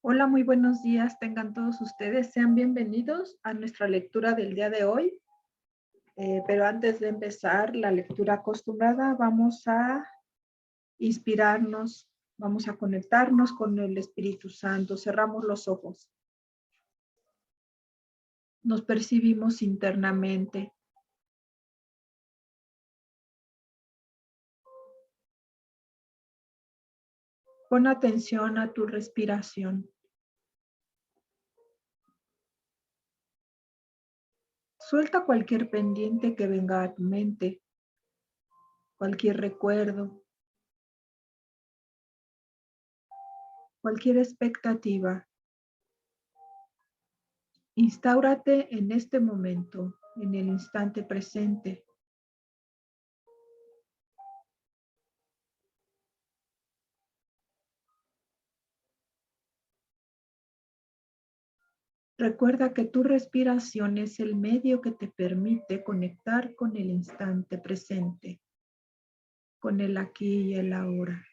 Hola, muy buenos días. Tengan todos ustedes. Sean bienvenidos a nuestra lectura del día de hoy. Pero antes de empezar la lectura acostumbrada, vamos a inspirarnos, vamos a conectarnos con el Espíritu Santo. Cerramos los ojos. Nos percibimos internamente. Pon atención a tu respiración. Suelta cualquier pendiente que venga a tu mente, cualquier recuerdo, cualquier expectativa. Instáurate en este momento, en el instante presente. Recuerda que tu respiración es el medio que te permite conectar con el instante presente, con el aquí y el ahora,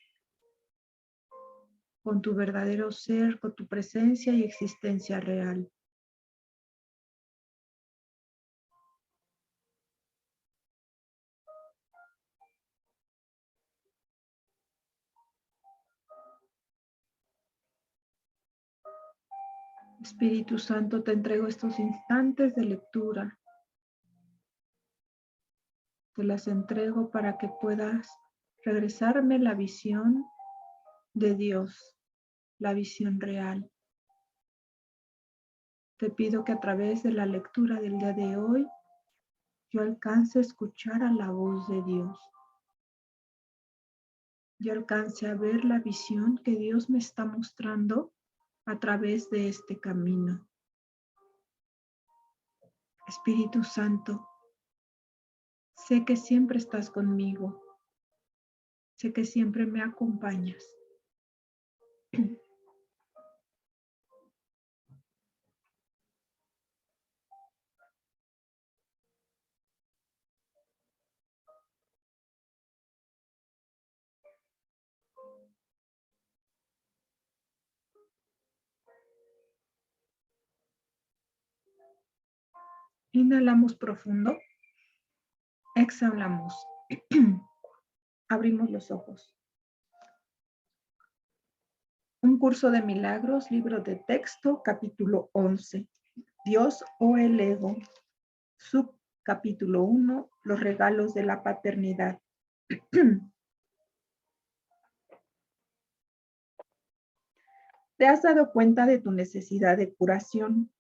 con tu verdadero ser, con tu presencia y existencia real. Espíritu Santo, te entrego estos instantes de lectura. Te las entrego para que puedas regresarme la visión de Dios, la visión real. Te pido que a través de la lectura del día de hoy, yo alcance a escuchar a la voz de Dios. Yo alcance a ver la visión que Dios me está mostrando a través de este camino. Espíritu Santo, sé que siempre estás conmigo. Sé que siempre me acompañas. Inhalamos profundo. Exhalamos. Abrimos los ojos. Un curso de milagros, libro de texto, capítulo 11. Dios o el ego. Subcapítulo 1. Los regalos de la paternidad. ¿Te has dado cuenta de tu necesidad de curación?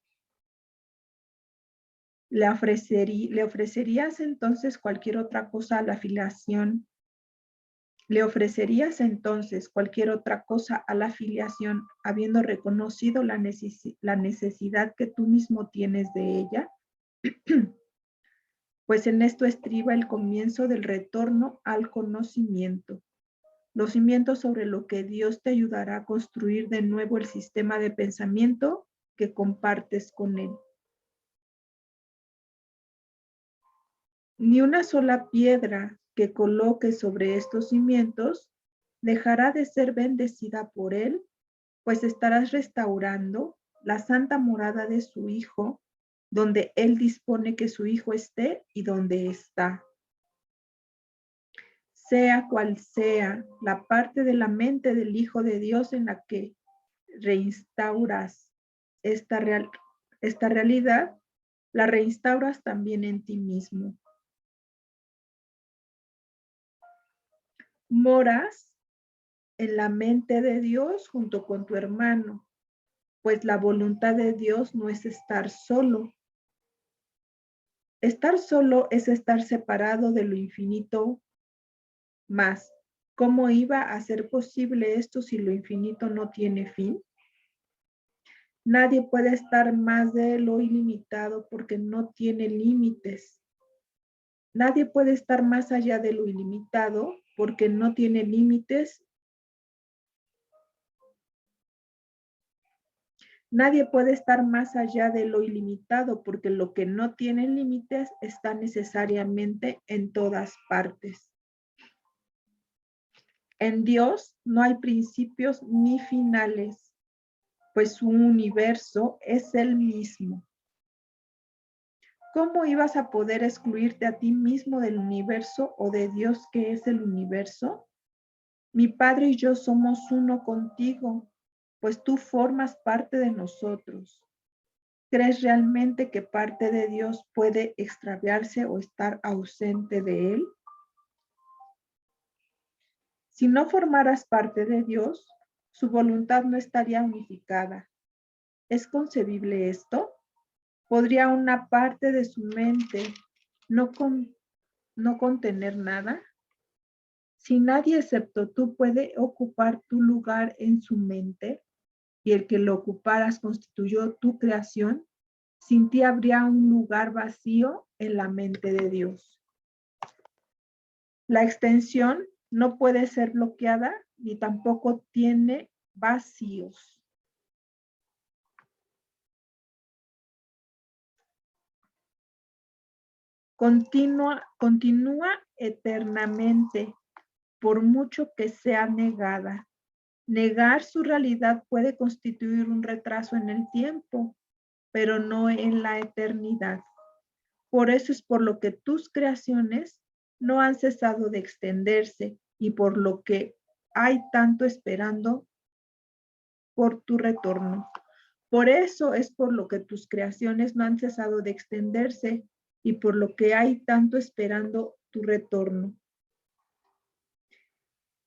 ¿Le ofrecerías entonces cualquier otra cosa a la filiación? ¿Le ofrecerías entonces cualquier otra cosa a la filiación, habiendo reconocido la necesidad que tú mismo tienes de ella? Pues en esto estriba el comienzo del retorno al conocimiento. Los cimientos sobre lo que Dios te ayudará a construir de nuevo el sistema de pensamiento que compartes con Él. Ni una sola piedra que coloques sobre estos cimientos dejará de ser bendecida por Él, pues estarás restaurando la santa morada de su Hijo, donde Él dispone que su Hijo esté y donde está. Sea cual sea la parte de la mente del Hijo de Dios en la que reinstauras esta realidad, la reinstauras también en ti mismo. Moras en la mente de Dios junto con tu hermano, pues la voluntad de Dios no es estar solo. Estar solo es estar separado de lo infinito. Más, ¿cómo iba a ser posible esto si lo infinito no tiene fin? Nadie puede estar más de lo ilimitado porque no tiene límites. Nadie puede estar más allá de lo ilimitado porque no tiene límites. Nadie puede estar más allá de lo ilimitado, porque lo que no tiene límites está necesariamente en todas partes. En Dios no hay principios ni finales, pues su universo es el mismo. ¿Cómo ibas a poder excluirte a ti mismo del universo o de Dios que es el universo? Mi Padre y yo somos uno contigo, pues tú formas parte de nosotros. ¿Crees realmente que parte de Dios puede extraviarse o estar ausente de él? Si no formaras parte de Dios, su voluntad no estaría unificada. ¿Es concebible esto? ¿Podría una parte de su mente no contener nada? Si nadie excepto tú puede ocupar tu lugar en su mente, y el que lo ocuparas constituyó tu creación, sin ti habría un lugar vacío en la mente de Dios. La extensión no puede ser bloqueada ni tampoco tiene vacíos. Continúa eternamente, por mucho que sea negada. Negar su realidad puede constituir un retraso en el tiempo, pero no en la eternidad. Por eso es por lo que tus creaciones no han cesado de extenderse y por lo que hay tanto esperando por tu retorno. Por eso es por lo que tus creaciones no han cesado de extenderse y por lo que hay tanto esperando tu retorno.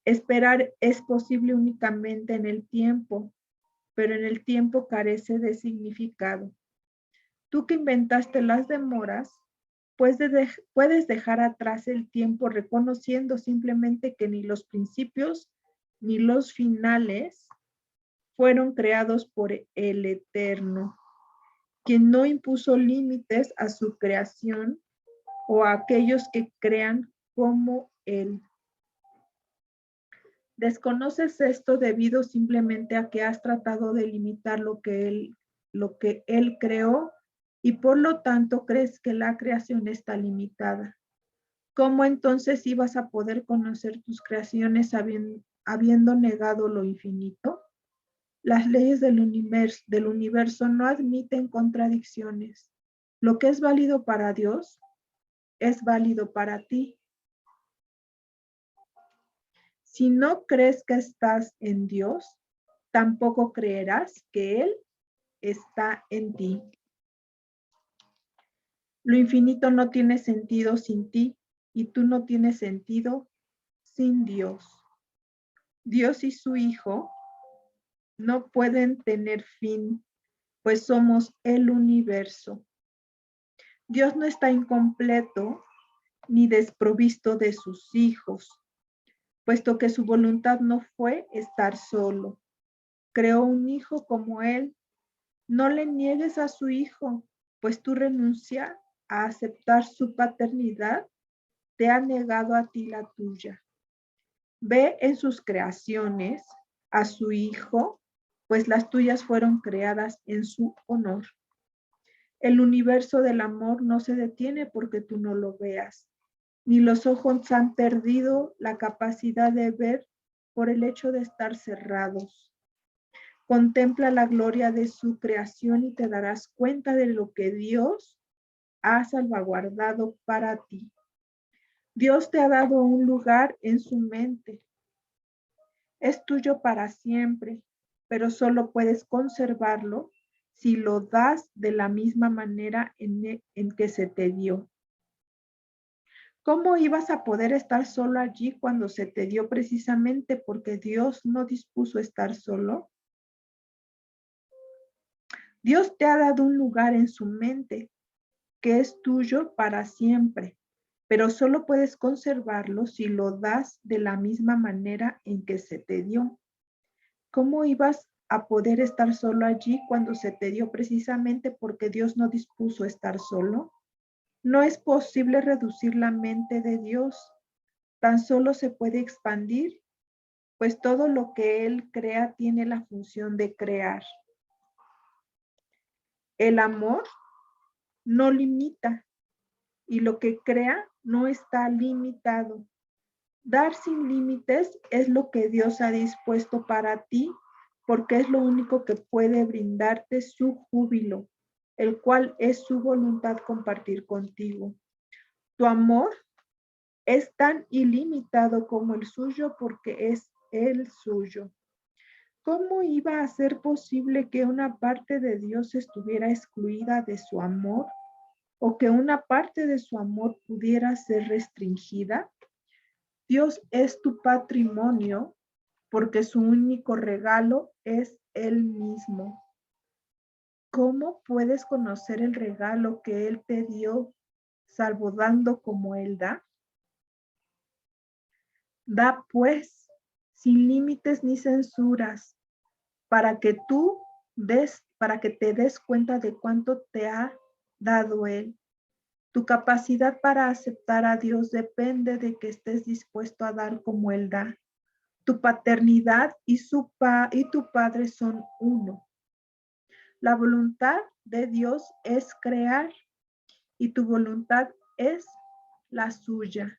Esperar es posible únicamente en el tiempo, pero en el tiempo carece de significado. Tú que inventaste las demoras, puedes dejar atrás el tiempo reconociendo simplemente que ni los principios ni los finales fueron creados por el Eterno, quien no impuso límites a su creación o a aquellos que crean como Él. Desconoces esto debido simplemente a que has tratado de limitar lo que él creó y por lo tanto crees que la creación está limitada. ¿Cómo entonces ibas a poder conocer tus creaciones habiendo negado lo infinito? Las leyes del universo no admiten contradicciones. Lo que es válido para Dios es válido para ti. Si no crees que estás en Dios, tampoco creerás que Él está en ti. Lo infinito no tiene sentido sin ti y tú no tienes sentido sin Dios. Dios y su Hijo no pueden tener fin, pues somos el universo. Dios no está incompleto ni desprovisto de sus hijos, puesto que su voluntad no fue estar solo. Creó un hijo como Él. No le niegues a su hijo, pues tu renuncia a aceptar su paternidad te ha negado a ti la tuya. Ve en sus creaciones a su hijo, pues las tuyas fueron creadas en su honor. El universo del amor no se detiene porque tú no lo veas, ni los ojos han perdido la capacidad de ver por el hecho de estar cerrados. Contempla la gloria de su creación y te darás cuenta de lo que Dios ha salvaguardado para ti. Dios te ha dado un lugar en su mente. Es tuyo para siempre, pero solo puedes conservarlo si lo das de la misma manera en que se te dio. ¿Cómo ibas a poder estar solo allí cuando se te dio precisamente porque Dios no dispuso estar solo? Dios te ha dado un lugar en su mente que es tuyo para siempre, pero solo puedes conservarlo si lo das de la misma manera en que se te dio. ¿Cómo ibas a poder estar solo allí cuando se te dio precisamente porque Dios no dispuso estar solo? No es posible reducir la mente de Dios, tan solo se puede expandir, pues todo lo que Él crea tiene la función de crear. El amor no limita y lo que crea no está limitado. Dar sin límites es lo que Dios ha dispuesto para ti, porque es lo único que puede brindarte su júbilo, el cual es su voluntad compartir contigo. Tu amor es tan ilimitado como el suyo porque es el suyo. ¿Cómo iba a ser posible que una parte de Dios estuviera excluida de su amor o que una parte de su amor pudiera ser restringida? Dios es tu patrimonio porque su único regalo es Él mismo. ¿Cómo puedes conocer el regalo que Él te dio, salvo dando como Él da? Da pues, sin límites ni censuras, para que te des cuenta de cuánto te ha dado Él. Tu capacidad para aceptar a Dios depende de que estés dispuesto a dar como Él da. Tu paternidad y tu Padre son uno. La voluntad de Dios es crear y tu voluntad es la suya.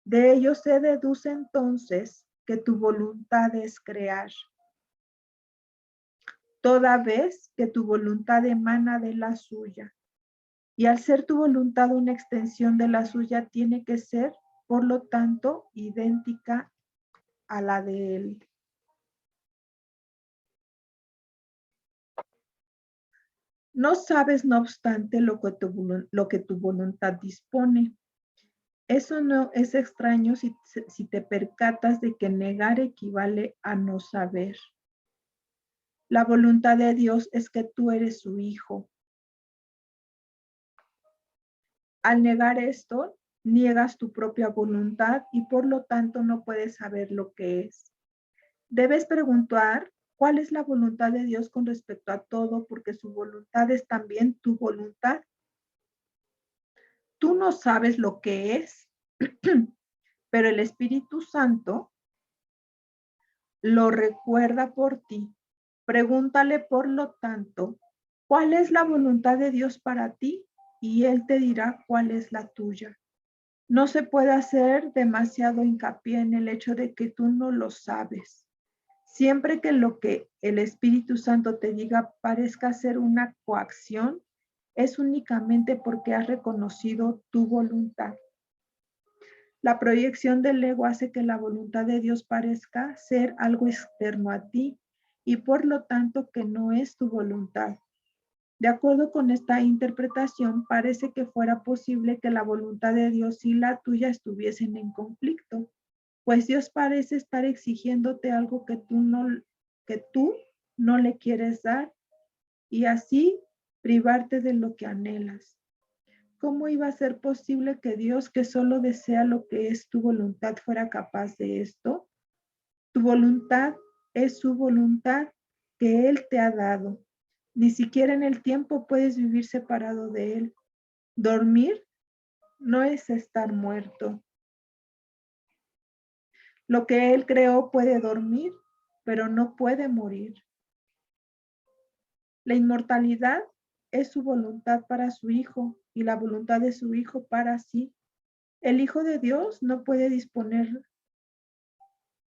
De ello se deduce entonces que tu voluntad es crear, toda vez que tu voluntad emana de la suya. Y al ser tu voluntad una extensión de la suya, tiene que ser, por lo tanto, idéntica a la de Él. No sabes, no obstante, lo que tu voluntad dispone. Eso no es extraño si te percatas de que negar equivale a no saber. La voluntad de Dios es que tú eres su hijo. Al negar esto, niegas tu propia voluntad y por lo tanto no puedes saber lo que es. Debes preguntar cuál es la voluntad de Dios con respecto a todo, porque su voluntad es también tu voluntad. Tú no sabes lo que es, pero el Espíritu Santo lo recuerda por ti. Pregúntale, por lo tanto, ¿cuál es la voluntad de Dios para ti? Y Él te dirá cuál es la tuya. No se puede hacer demasiado hincapié en el hecho de que tú no lo sabes. Siempre que lo que el Espíritu Santo te diga parezca ser una coacción, es únicamente porque has reconocido tu voluntad. La proyección del ego hace que la voluntad de Dios parezca ser algo externo a ti y por lo tanto que no es tu voluntad. De acuerdo con esta interpretación, parece que fuera posible que la voluntad de Dios y la tuya estuviesen en conflicto, pues Dios parece estar exigiéndote algo que tú no le quieres dar y así privarte de lo que anhelas. ¿Cómo iba a ser posible que Dios, que solo desea lo que es tu voluntad, fuera capaz de esto? Tu voluntad es su voluntad que Él te ha dado. Ni siquiera en el tiempo puedes vivir separado de Él. Dormir no es estar muerto. Lo que Él creó puede dormir, pero no puede morir. La inmortalidad es su voluntad para su Hijo y la voluntad de su Hijo para sí. El Hijo de Dios no puede disponer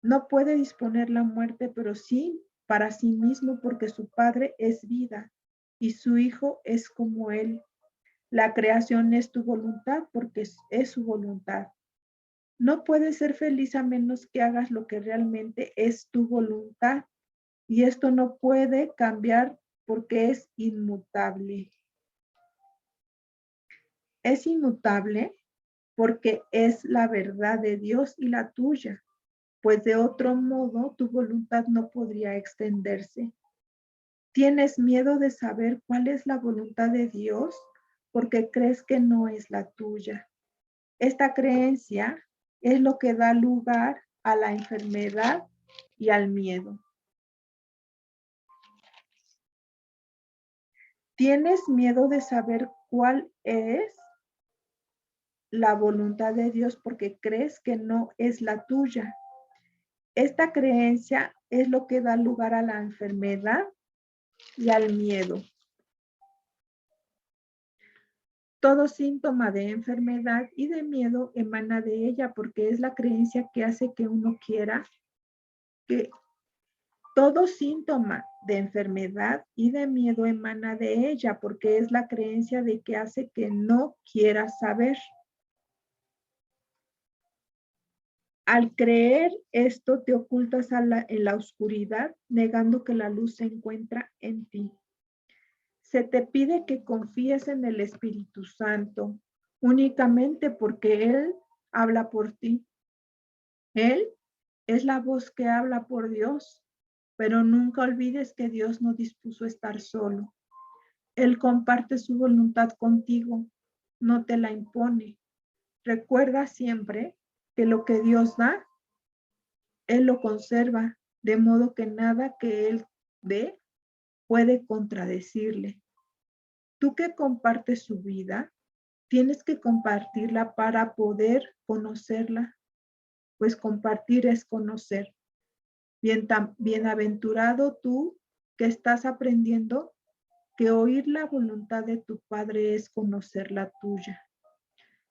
la muerte, pero sí para sí mismo, porque su Padre es vida y su Hijo es como Él. La creación es tu voluntad porque es su voluntad. No puedes ser feliz a menos que hagas lo que realmente es tu voluntad. Y esto no puede cambiar porque es inmutable. Es inmutable porque es la verdad de Dios y la tuya, pues de otro modo tu voluntad no podría extenderse. ¿Tienes miedo de saber cuál es la voluntad de Dios porque crees que no es la tuya? Esta creencia es lo que da lugar a la enfermedad y al miedo. ¿Tienes miedo de saber cuál es la voluntad de Dios porque crees que no es la tuya? Esta creencia es lo que da lugar a la enfermedad y al miedo. Todo síntoma de enfermedad y de miedo emana de ella, porque es la creencia que hace que uno quiera que todo síntoma de enfermedad y de miedo emana de ella, porque es la creencia de que hace que no quiera saber. Al creer esto, te ocultas en la oscuridad, negando que la luz se encuentra en ti. Se te pide que confíes en el Espíritu Santo, únicamente porque Él habla por ti. Él es la voz que habla por Dios, pero nunca olvides que Dios no dispuso estar solo. Él comparte su voluntad contigo, no te la impone. Recuerda siempre que lo que Dios da, Él lo conserva, de modo que nada que Él dé puede contradecirle. Tú que compartes su vida, tienes que compartirla para poder conocerla, pues compartir es conocer. Bienaventurado tú que estás aprendiendo que oír la voluntad de tu Padre es conocer la tuya,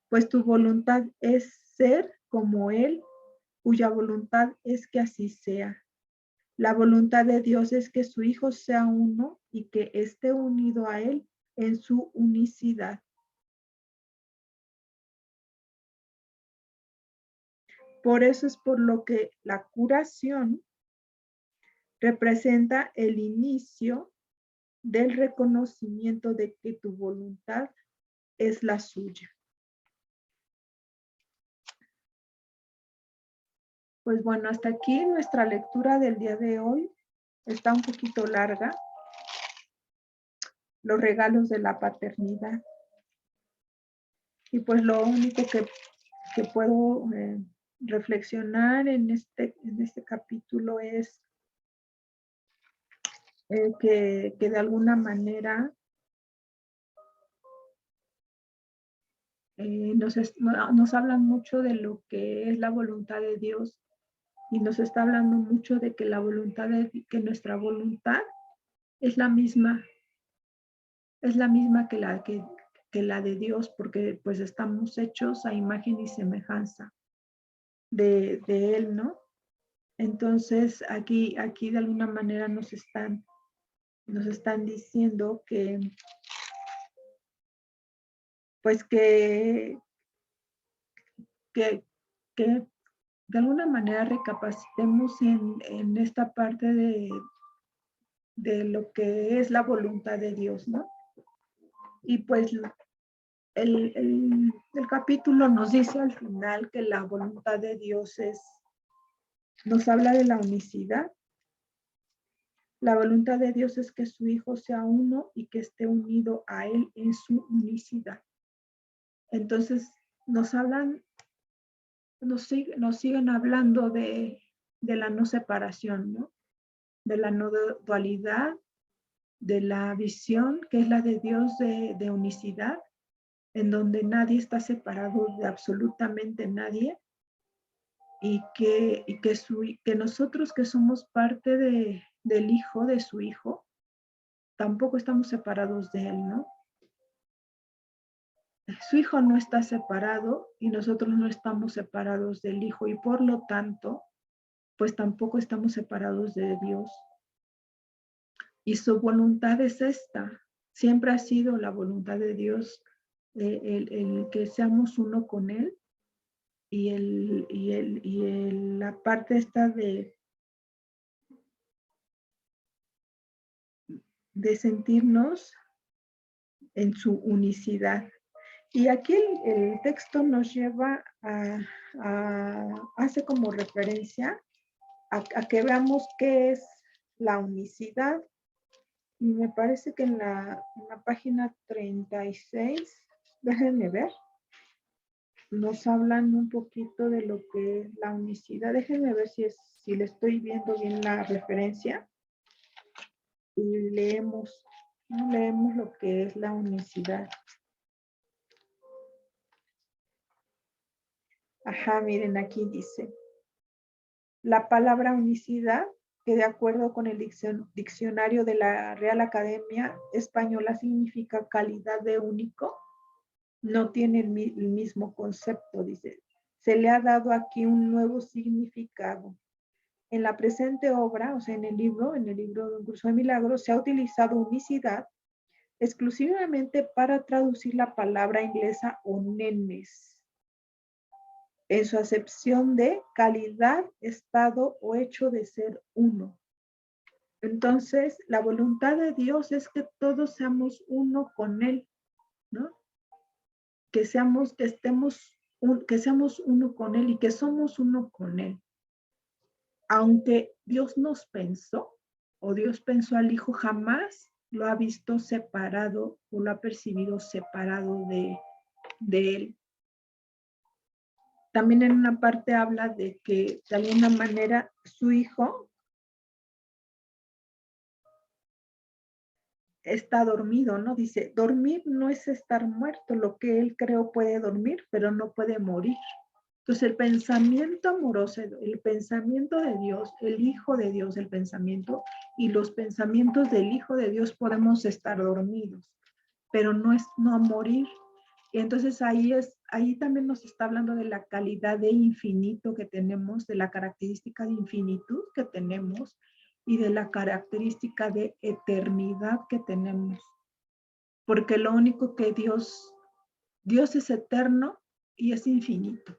pues tu voluntad es ser como Él, cuya voluntad es que así sea. La voluntad de Dios es que su Hijo sea uno y que esté unido a Él en su unicidad. Por eso es por lo que la curación representa el inicio del reconocimiento de que tu voluntad es la suya. Pues bueno, hasta aquí nuestra lectura del día de hoy. Está un poquito larga. Los regalos de la paternidad. Y pues lo único que puedo reflexionar en este capítulo es que de alguna manera nos hablan mucho de lo que es la voluntad de Dios y nos está hablando mucho de que que nuestra voluntad es la misma que la de Dios, porque pues estamos hechos a imagen y semejanza de Él, ¿no? Entonces aquí de alguna manera nos están diciendo que pues que, que de alguna manera recapacitemos en esta parte de lo que es la voluntad de Dios, ¿no? Y pues el capítulo nos dice al final que la voluntad de Dios nos habla de la unicidad. La voluntad de Dios es que su Hijo sea uno y que esté unido a Él en su unicidad. Entonces nos siguen hablando de la no separación, ¿no? De la no dualidad, de la visión que es la de Dios de unicidad, en donde nadie está separado de absolutamente nadie y que nosotros que somos parte del Hijo, de su Hijo, tampoco estamos separados de Él, ¿no? Su Hijo no está separado y nosotros no estamos separados del Hijo y por lo tanto, pues tampoco estamos separados de Dios. Y su voluntad es esta. Siempre ha sido la voluntad de Dios el que seamos uno con Él y la parte esta de sentirnos en su unicidad. Y aquí el texto nos lleva hace como referencia a que veamos qué es la unicidad. Y me parece que en la página 36, déjenme ver, nos hablan un poquito de lo que es la unicidad. Déjenme ver si le estoy viendo bien la referencia. Y leemos lo que es la unicidad. Ajá, miren, aquí dice, la palabra unicidad, que de acuerdo con el diccionario de la Real Academia Española significa calidad de único, no tiene el mismo concepto, dice. Se le ha dado aquí un nuevo significado. En la presente obra, o sea, en el libro de Un Curso de Milagros, se ha utilizado unicidad exclusivamente para traducir la palabra inglesa onenes, en su acepción de calidad, estado o hecho de ser uno. Entonces, la voluntad de Dios es que todos seamos uno con Él, ¿no? Que seamos uno con Él y que somos uno con Él. Aunque Dios nos pensó, o Dios pensó al Hijo, jamás lo ha visto separado o lo ha percibido separado de Él. También en una parte habla de que de alguna manera su Hijo está dormido, ¿no? Dice, dormir no es estar muerto, lo que Él creó puede dormir, pero no puede morir. Entonces el pensamiento amoroso, el pensamiento de Dios, el Hijo de Dios, el pensamiento y los pensamientos del Hijo de Dios podemos estar dormidos, pero no es no morir. Y entonces ahí también nos está hablando de la calidad de infinito que tenemos, de la característica de infinitud que tenemos y de la característica de eternidad que tenemos. Porque lo único que Dios es eterno y es infinito.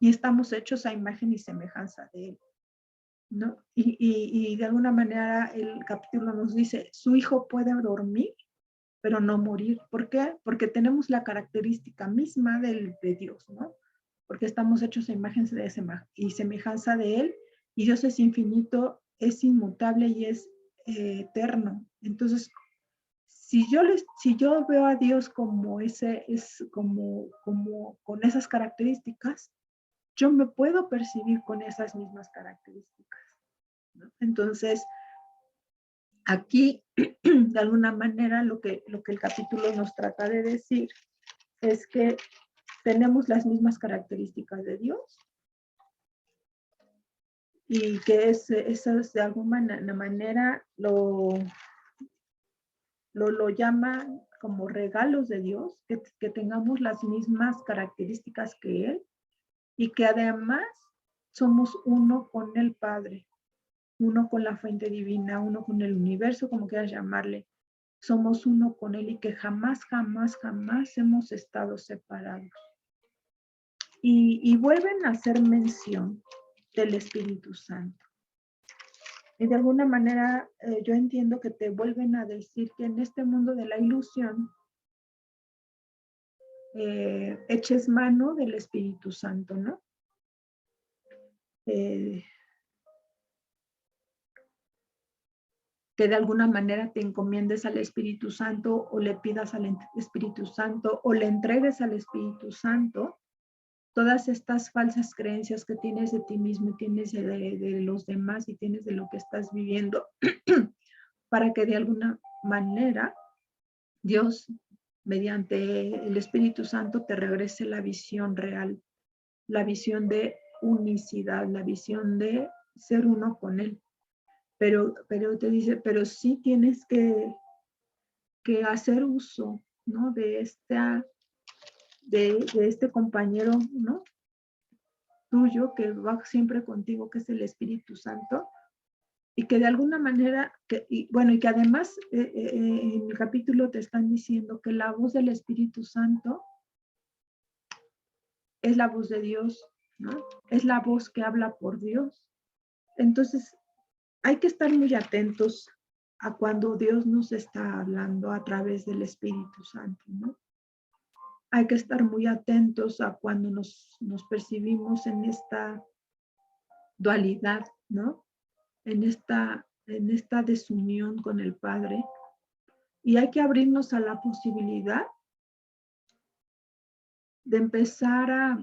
Y estamos hechos a imagen y semejanza de Él, ¿no? Y de alguna manera el capítulo nos dice, su Hijo puede dormir, pero no morir. ¿Por qué? Porque tenemos la característica misma de Dios, ¿no? Porque estamos hechos a imagen y semejanza de Él, y Dios es infinito, es inmutable y es eterno. Entonces, si yo veo a Dios como con esas características, yo me puedo percibir con esas mismas características, ¿no? Entonces, aquí, de alguna manera, lo que el capítulo nos trata de decir es que tenemos las mismas características de Dios y que esas de alguna manera lo llama como regalos de Dios, que tengamos las mismas características que Él y que además somos uno con el Padre, uno con la fuente divina, uno con el universo, como quieras llamarle. Somos uno con Él y que jamás, jamás, jamás hemos estado separados. Y vuelven a hacer mención del Espíritu Santo. Y de alguna manera yo entiendo que te vuelven a decir que en este mundo de la ilusión eches mano del Espíritu Santo, ¿no? Que de alguna manera te encomiendes al Espíritu Santo o le pidas al Espíritu Santo o le entregues al Espíritu Santo todas estas falsas creencias que tienes de ti mismo, tienes de los demás y tienes de lo que estás viviendo, para que de alguna manera Dios, mediante el Espíritu Santo, te regrese la visión real, la visión de unicidad, la visión de ser uno con Él. Pero te dice, pero sí tienes que hacer uso, ¿no? De este compañero, ¿no? Tuyo que va siempre contigo, que es el Espíritu Santo, y que de alguna manera, y que además en el capítulo te están diciendo que la voz del Espíritu Santo es la voz de Dios, ¿no? Es la voz que habla por Dios. Entonces, hay que estar muy atentos a cuando Dios nos está hablando a través del Espíritu Santo, ¿no? Hay que estar muy atentos a cuando nos percibimos en esta dualidad, ¿no? En esta desunión con el Padre. Y hay que abrirnos a la posibilidad de empezar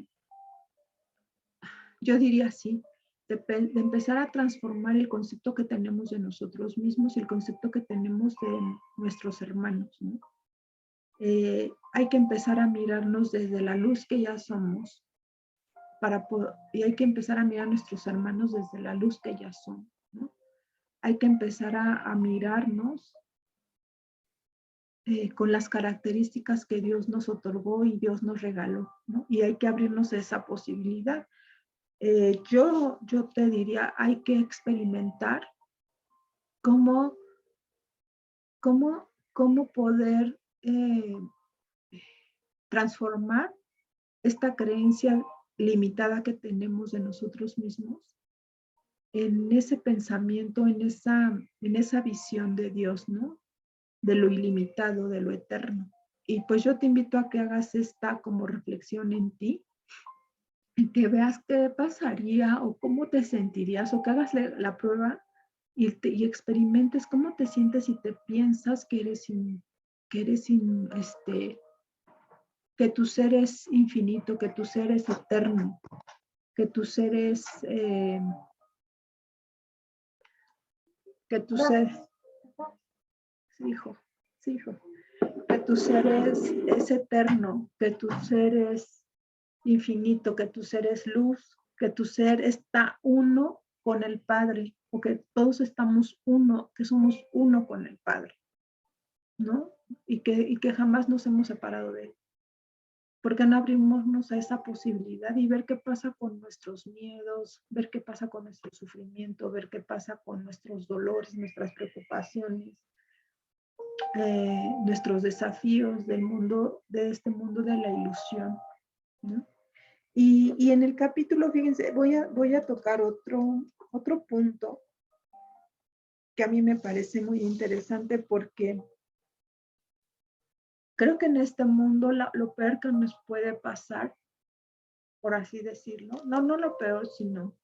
yo diría así, de empezar a transformar el concepto que tenemos de nosotros mismos y el concepto que tenemos de nuestros hermanos, ¿no? Hay que empezar a mirarnos desde la luz que ya somos y hay que empezar a mirar a nuestros hermanos desde la luz que ya son, ¿no? Hay que empezar a mirarnos con las características que Dios nos otorgó y Dios nos regaló, ¿no? Y hay que abrirnos a esa posibilidad. Yo te diría, hay que experimentar cómo, cómo poder transformar esta creencia limitada que tenemos de nosotros mismos en ese pensamiento, en esa visión de Dios, ¿no? De lo ilimitado, de lo eterno. Y pues yo te invito a que hagas esta como reflexión en ti, en que veas qué pasaría o cómo te sentirías, o que hagas la prueba y experimentes cómo te sientes si te piensas que que tu ser es infinito, que tu ser es eterno, que tu ser es, que tu ser, sí, hijo, sí, hijo, que tu ser es eterno, que tu ser es infinito, que tu ser es luz, que tu ser está uno con el Padre, o que todos estamos uno, que somos uno con el Padre, ¿no? Y que jamás nos hemos separado de él. ¿Por qué no abrimos a esa posibilidad y ver qué pasa con nuestros miedos, ver qué pasa con nuestro sufrimiento, ver qué pasa con nuestros dolores, nuestras preocupaciones, nuestros desafíos del mundo, de este mundo de la ilusión, ¿no? Y en el capítulo, fíjense, voy a tocar otro punto que a mí me parece muy interesante, porque creo que en este mundo lo peor que nos puede pasar, por así decirlo, no lo peor, sino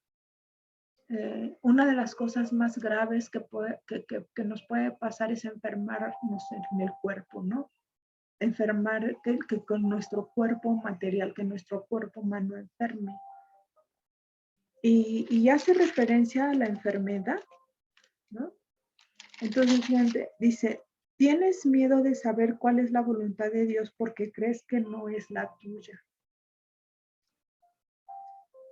una de las cosas más graves que nos puede pasar es enfermarnos en el cuerpo, ¿no? Enfermar, que con nuestro cuerpo material, que nuestro cuerpo humano enferme. Y hace referencia a la enfermedad, ¿no? Entonces, fíjate, dice, tienes miedo de saber cuál es la voluntad de Dios porque crees que no es la tuya.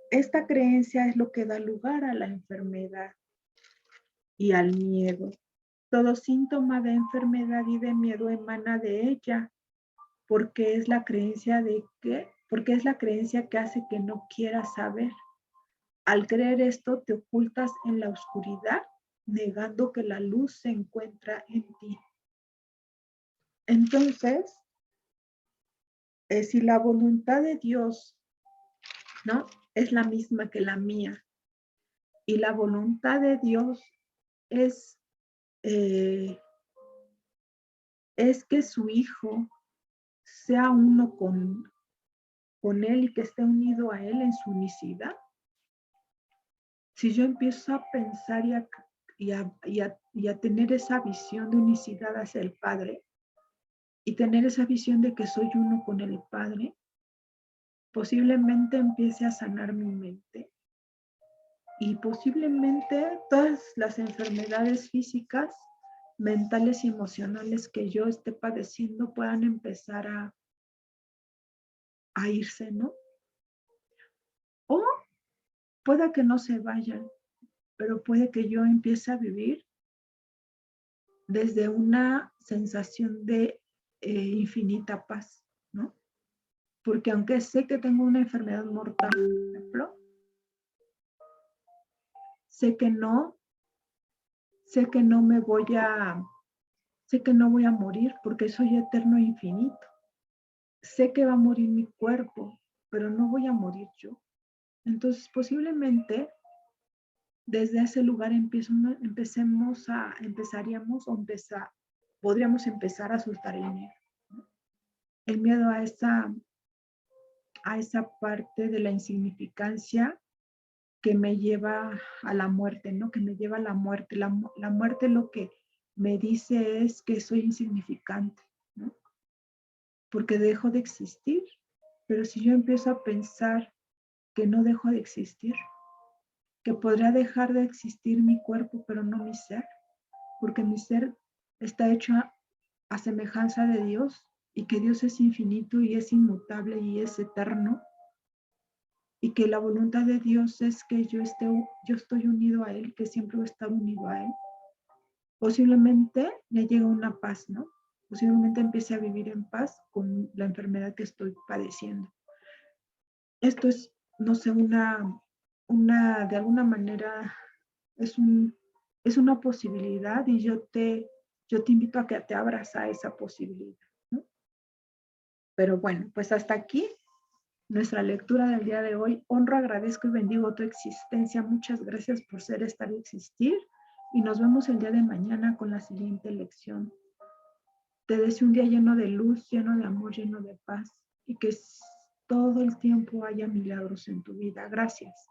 Esta creencia es lo que da lugar a la enfermedad y al miedo. Todo síntoma de enfermedad y de miedo emana de ella, porque es la creencia porque es la creencia que hace que no quieras saber. Al creer esto, te ocultas en la oscuridad, negando que la luz se encuentra en ti. Entonces, si la voluntad de Dios, ¿no?, es la misma que la mía, y la voluntad de Dios es, es que su Hijo sea uno con Él y que esté unido a Él en su unicidad. Si yo empiezo a pensar y a tener esa visión de unicidad hacia el Padre, y tener esa visión de que soy uno con el Padre, posiblemente empiece a sanar mi mente y posiblemente todas las enfermedades físicas, mentales y emocionales que yo esté padeciendo puedan empezar a irse, ¿no? O pueda que no se vayan, pero puede que yo empiece a vivir desde una sensación de infinita paz, ¿no? Porque aunque sé que tengo una enfermedad mortal, por ejemplo, sé que no sé que no voy a morir porque soy eterno e infinito. Sé que va a morir mi cuerpo, pero no voy a morir yo. Entonces, posiblemente desde ese lugar podríamos empezar a soltar el miedo, ¿no? El miedo a esa parte de la insignificancia que me lleva a la muerte, ¿no? Que me lleva a la muerte. La muerte lo que me dice es que soy insignificante, ¿no? Porque dejo de existir. Pero si yo empiezo a pensar que no dejo de existir, que podría dejar de existir mi cuerpo, pero no mi ser, porque mi ser está hecho a semejanza de Dios y que Dios es infinito y es inmutable y es eterno, y que la voluntad de Dios es que yo estoy unido a Él, que siempre voy a estar unido a Él. Posiblemente me llegue una paz, ¿no? posiblemente empiece a vivir en paz con la enfermedad que estoy padeciendo. Esto es, no sé, de alguna manera, es es una posibilidad y yo te invito a que te abras a esa posibilidad, ¿no? Pero bueno, pues hasta aquí nuestra lectura del día de hoy. Honro, agradezco y bendigo tu existencia. Muchas gracias por ser, estar y existir. Y nos vemos el día de mañana con la siguiente lección. Te deseo un día lleno de luz, lleno de amor, lleno de paz y que todo el tiempo haya milagros en tu vida. Gracias.